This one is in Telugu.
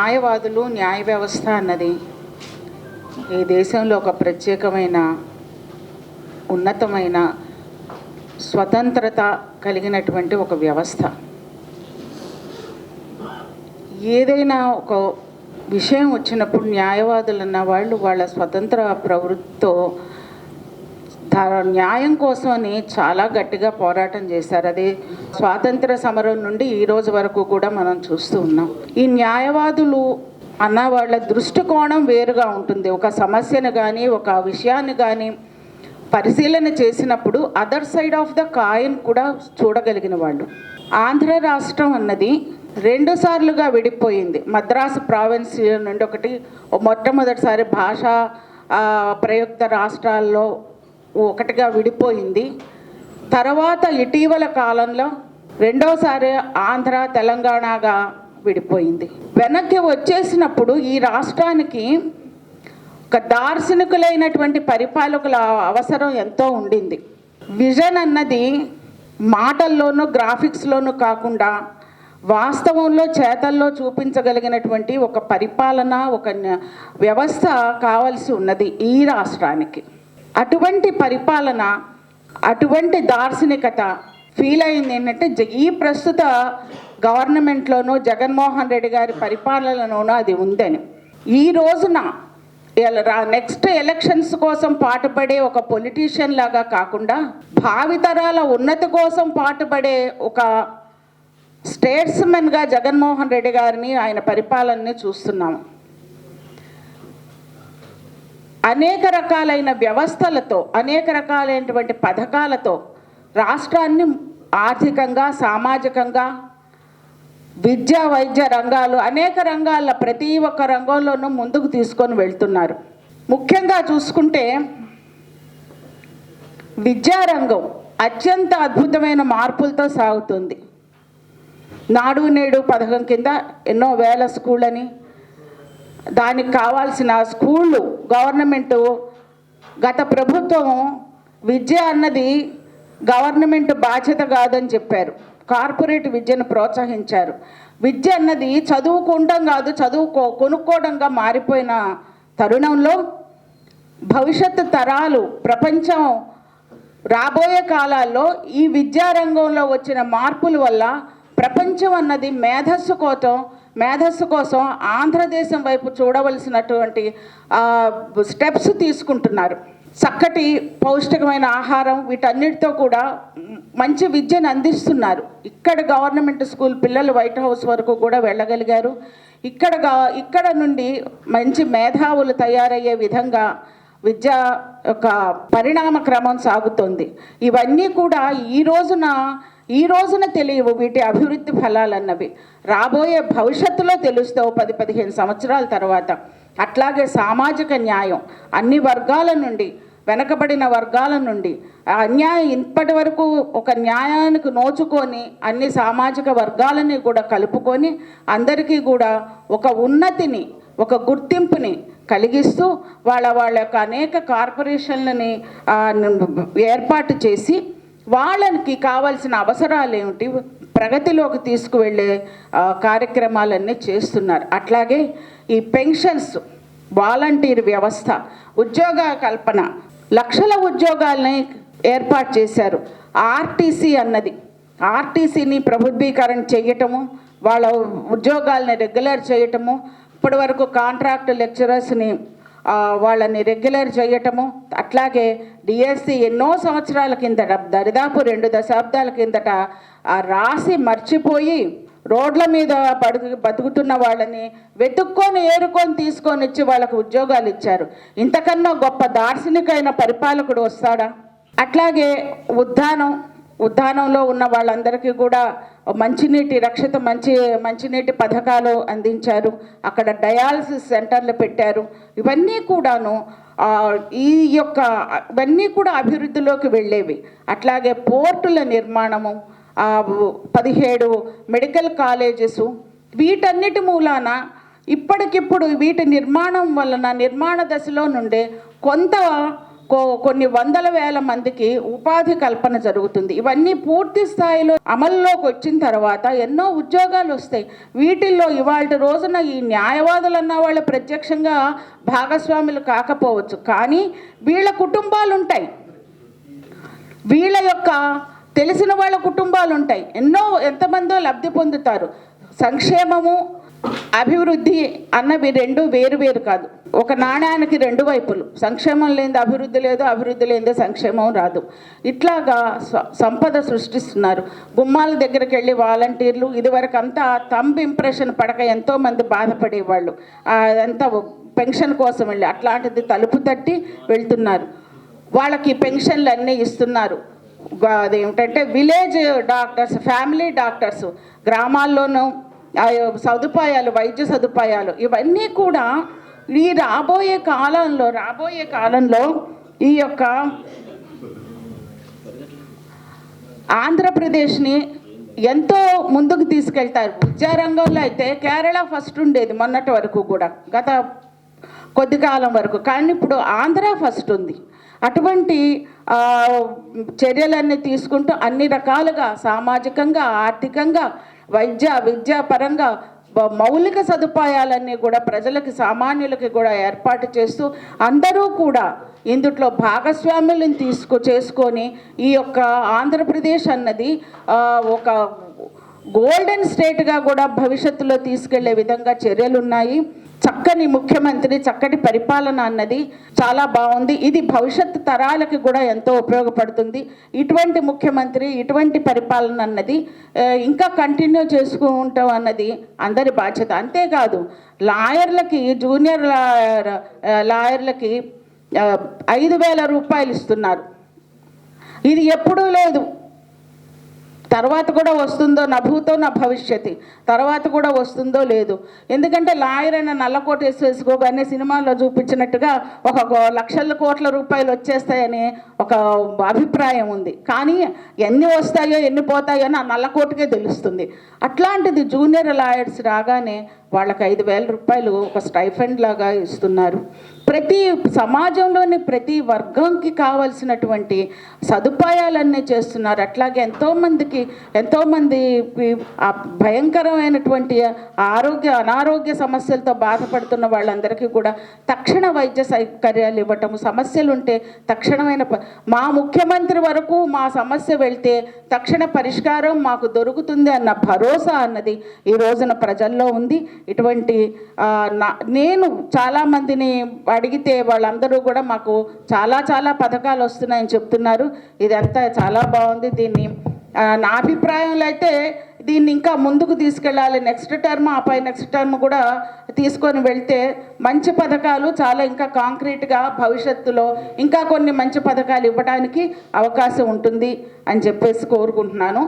న్యాయవాదులు, న్యాయ వ్యవస్థ అన్నది ఈ దేశంలో ఒక ప్రత్యేకమైన ఉన్నతమైన స్వతంత్రత కలిగినటువంటి ఒక వ్యవస్థ. ఏదైనా ఒక విషయం వచ్చినప్పుడు న్యాయవాదులు అన్న వాళ్ళు వాళ్ళ స్వతంత్ర ప్రవృత్తితో న్యాయం కోసమని చాలా గట్టిగా పోరాటం చేశారు. అది స్వాతంత్ర సమరం నుండి ఈ రోజు వరకు కూడా మనం చూస్తూ ఉన్నాం. ఈ న్యాయవాదులు అన్న వాళ్ళ దృష్టికోణం వేరుగా ఉంటుంది. ఒక సమస్యను కానీ ఒక విషయాన్ని కానీ పరిశీలన చేసినప్పుడు other side of the coin కూడా చూడగలిగిన వాళ్ళు. ఆంధ్ర రాష్ట్రం అన్నది 2 సార్లుగా విడిపోయింది. మద్రాసు ప్రావిన్స్ నుండి మొట్టమొదటిసారి భాషా ప్రయుక్త రాష్ట్రాల్లో ఒకటిగా విడిపోయింది. తర్వాత ఇటీవల కాలంలో రెండోసారి ఆంధ్ర తెలంగాణగా విడిపోయింది. వెనక్కి వచ్చేసినప్పుడు ఈ రాష్ట్రానికి ఒక దార్శనికులైనటువంటి పరిపాలకుల అవసరం ఎంతో ఉండింది. విజన్ అన్నది మాటల్లోనూ గ్రాఫిక్స్లోనూ కాకుండా వాస్తవంలో చేతల్లో చూపించగలిగినటువంటి ఒక పరిపాలన, ఒక వ్యవస్థ కావాల్సి ఉన్నది ఈ రాష్ట్రానికి. అటువంటి పరిపాలన, అటువంటి దార్శనికత ఫీల్ అయింది ఏంటంటే ఈ ప్రస్తుత గవర్నమెంట్లోనూ జగన్మోహన్ రెడ్డి గారి పరిపాలనలోనూ అది ఉందని. ఈ రోజున నెక్స్ట్ ఎలక్షన్స్ కోసం పాటుపడే ఒక పొలిటీషియన్ లాగా కాకుండా భావితరాల ఉన్నతి కోసం పాటుపడే ఒక స్టేట్స్మెన్గా జగన్మోహన్ రెడ్డి గారిని, ఆయన పరిపాలనని చూస్తున్నాము. అనేక రకాలైన వ్యవస్థలతో, అనేక రకాలైనటువంటి పథకాలతో రాష్ట్రాన్ని ఆర్థికంగా, సామాజికంగా, విద్యా వైద్య రంగాలు, అనేక రంగాల ప్రతి ఒక్క రంగంలోనూ ముందుకు తీసుకొని వెళ్తున్నారు. ముఖ్యంగా చూసుకుంటే విద్యారంగం అత్యంత అద్భుతమైన మార్పులతో సాగుతుంది. నాడు నేడు పథకం కింద ఎన్నో వేల స్కూళ్ళని, దానికి కావాల్సిన స్కూళ్ళు గవర్నమెంటు, గత ప్రభుత్వం విద్య అన్నది గవర్నమెంట్ బాధ్యత కాదని చెప్పారు. కార్పొరేట్ విద్యను ప్రోత్సహించారు. విద్య అన్నది చదువుకోవడం కాదు, కొనుక్కోవడంగా మారిపోయిన తరుణంలో భవిష్యత్తు తరాలు, ప్రపంచం రాబోయే కాలాల్లో ఈ విద్యారంగంలో వచ్చిన మార్పుల వల్ల ప్రపంచం అన్నది మేధస్సు కోసం ఆంధ్రదేశం వైపు చూడవలసినటువంటి స్టెప్స్ తీసుకుంటున్నారు. చక్కటి పౌష్టికమైన ఆహారం, వీటన్నిటితో కూడా మంచి విద్యను అందిస్తున్నారు. ఇక్కడ గవర్నమెంట్ స్కూల్ పిల్లలు వైట్ హౌస్ వరకు కూడా వెళ్ళగలిగారు. ఇక్కడ నుండి మంచి మేధావులు తయారయ్యే విధంగా విద్య యొక్క పరిణామ క్రమం సాగుతుంది. ఇవన్నీ కూడా ఈ రోజున తెలియవు. వీటి అభివృద్ధి ఫలాలన్నవి రాబోయే భవిష్యత్తులో తెలుస్తావు 10-15 సంవత్సరాల తర్వాత. అట్లాగే సామాజిక న్యాయం అన్ని వర్గాల నుండి, వెనకబడిన వర్గాల నుండి అన్యాయం ఇప్పటి వరకు ఒక న్యాయానికి నోచుకొని అన్ని సామాజిక వర్గాలని కూడా కలుపుకొని అందరికీ కూడా ఒక ఉన్నతిని, ఒక గుర్తింపుని కలిగిస్తూ వాళ్ళ యొక్క అనేక కార్పొరేషన్లని ఏర్పాటు చేసి వాళ్ళకి కావాల్సిన అవసరాలు ఏమిటి, ప్రగతిలోకి తీసుకువెళ్ళే కార్యక్రమాలన్నీ చేస్తున్నారు. అట్లాగే ఈ పెన్షన్స్, వాలంటీర్ వ్యవస్థ, ఉద్యోగ కల్పన, లక్షల ఉద్యోగాలని ఏర్పాటు చేశారు. ఆర్టీసీని ప్రభుత్వీకరణ చేయటము, వాళ్ళ ఉద్యోగాలని రెగ్యులర్ చేయటము, ఇప్పటి వరకు కాంట్రాక్ట్ లెక్చరర్స్ని వాళ్ళని రెగ్యులర్ చేయటము, అట్లాగే డిఎస్సి ఎన్నో సంవత్సరాల కిందట, దరిదాపు 2 దశాబ్దాల కిందట రాసి మర్చిపోయి రోడ్ల మీద బతుకుతున్న వాళ్ళని ఏరుకొని తీసుకొని వచ్చి వాళ్ళకు ఉద్యోగాలు ఇచ్చారు. ఇంతకన్నా గొప్ప దార్శనికమైన పరిపాలకుడు వస్తాడా? అట్లాగే ఉద్దానంలో ఉన్న వాళ్ళందరికీ కూడా మంచినీటి పథకాలు అందించారు. అక్కడ డయాలసిస్ సెంటర్లు పెట్టారు. ఇవన్నీ కూడా అభివృద్ధిలోకి వెళ్ళేవి. అట్లాగే పోర్టుల నిర్మాణము, 17 మెడికల్ కాలేజెస్, వీటన్నిటి మూలాన ఇప్పటికిప్పుడు వీటి నిర్మాణం వలన నిర్మాణ దశలో నుండే కొన్ని వందల వేల మందికి ఉపాధి కల్పన జరుగుతుంది. ఇవన్నీ పూర్తి స్థాయిలో అమల్లోకి వచ్చిన తర్వాత ఎన్నో ఉద్యోగాలు వస్తాయి. వీటిల్లో ఇవాళ రోజున ఈ న్యాయవాదులు అన్న వాళ్ళు ప్రత్యక్షంగా భాగస్వాములు కాకపోవచ్చు, కానీ వీళ్ళ కుటుంబాలు ఉంటాయి, వీళ్ళ యొక్క తెలిసిన వాళ్ళ కుటుంబాలు ఉంటాయి, ఎంతమందో లబ్ధి పొందుతారు. సంక్షేమము అభివృద్ధి అన్నవి రెండు వేరు వేరు కాదు, ఒక నాణ్యానికి రెండు వైపులు. సంక్షేమం లేనిది అభివృద్ధి లేదు, అభివృద్ధి లేనిదే సంక్షేమం రాదు. ఇట్లాగా సంపద సృష్టిస్తున్నారు. గుమ్మాల దగ్గరికి వెళ్ళి వాలంటీర్లు, ఇదివరకు అంతా థంబ్ ఇంప్రెషన్ పడక ఎంతోమంది బాధపడేవాళ్ళు, అదంతా పెన్షన్ కోసం వెళ్ళి, అట్లాంటిది తలుపు తట్టి వెళ్తున్నారు. వాళ్ళకి పెన్షన్లు అన్నీ ఇస్తున్నారు. అదేమిటంటే విలేజ్ డాక్టర్స్, ఫ్యామిలీ డాక్టర్స్, గ్రామాల్లోనూ సదుపాయాలు, వైద్య సదుపాయాలు, ఇవన్నీ కూడా ఈ రాబోయే కాలంలో ఈ యొక్క ఆంధ్రప్రదేశ్ని ఎంతో ముందుకు తీసుకెళ్తారు. విద్యారంగంలో అయితే కేరళ ఫస్ట్ ఉండేది మొన్నటి వరకు కూడా, గత కొద్ది కాలం వరకు, కానీ ఇప్పుడు ఆంధ్ర ఫస్ట్ ఉంది. అటువంటి చర్యలన్నీ తీసుకుంటూ అన్ని రకాలుగా సామాజికంగా, ఆర్థికంగా, విద్యా పరంగా మౌలిక సదుపాయాలన్నీ కూడా ప్రజలకి, సామాన్యులకి కూడా ఏర్పాటు చేస్తూ అందరూ కూడా ఇందుట్లో భాగస్వాములను చేసుకొని ఈ యొక్క ఆంధ్రప్రదేశ్ అన్నది ఒక గోల్డెన్ స్టేట్గా కూడా భవిష్యత్తులో తీసుకెళ్లే విధంగా చర్యలు ఉన్నాయి. చక్కని ముఖ్యమంత్రి, చక్కటి పరిపాలన అన్నది చాలా బాగుంది. ఇది భవిష్యత్తు తరాలకి కూడా ఎంతో ఉపయోగపడుతుంది. ఇటువంటి ముఖ్యమంత్రి, ఇటువంటి పరిపాలన అన్నది ఇంకా కంటిన్యూ చేసుకుంటాం అన్నది అందరి బాధ్యత. అంతేకాదు లాయర్లకి, జూనియర్ లాయర్లకి 5,000 రూపాయలు ఇస్తున్నారు. ఇది ఎప్పుడూ లేదు. తర్వాత కూడా వస్తుందో, నా భూతో నా భవిష్యత్తు, తర్వాత కూడా వస్తుందో లేదు. ఎందుకంటే లాయర్ అయిన నల్లకోట వేసుకోగానే సినిమాలో చూపించినట్టుగా ఒక లక్షల కోట్ల రూపాయలు వచ్చేస్తాయని ఒక అభిప్రాయం ఉంది. కానీ ఎన్ని వస్తాయో ఎన్ని పోతాయో అని ఆ నల్లకోటకే తెలుస్తుంది. అట్లాంటిది జూనియర్ లాయర్స్ రాగానే వాళ్ళకి 5,000 రూపాయలు ఒక స్టైఫండ్ లాగా ఇస్తున్నారు. ప్రతి సమాజంలోని ప్రతి వర్గంకి కావాల్సినటువంటి సదుపాయాలన్నీ చేస్తున్నారు. అట్లాగే ఎంతోమంది భయంకరమైనటువంటి అనారోగ్య సమస్యలతో బాధపడుతున్న వాళ్ళందరికీ కూడా తక్షణ వైద్య సౌకర్యాలు ఇవ్వటము, సమస్యలు ఉంటే తక్షణమైన మా ముఖ్యమంత్రి వరకు మా సమస్య వెళ్తే తక్షణ పరిష్కారం మాకు దొరుకుతుంది అన్న భరోసా అన్నది ఈ రోజున ప్రజల్లో ఉంది. ఇటువంటి నేను చాలామందిని అడిగితే వాళ్ళందరూ కూడా మాకు చాలా పథకాలు వస్తున్నాయని చెప్తున్నారు. ఇదంతా చాలా బాగుంది. దీన్ని నా అభిప్రాయంలో అయితే దీన్ని ఇంకా ముందుకు తీసుకెళ్ళాలి. నెక్స్ట్ టర్మ్, నెక్స్ట్ టర్మ్ కూడా తీసుకొని వెళ్తే మంచి పథకాలు చాలా ఇంకా కాంక్రీట్గా భవిష్యత్తులో ఇంకా కొన్ని మంచి పథకాలు ఇవ్వడానికి అవకాశం ఉంటుంది అని చెప్పేసి కోరుకుంటున్నాను.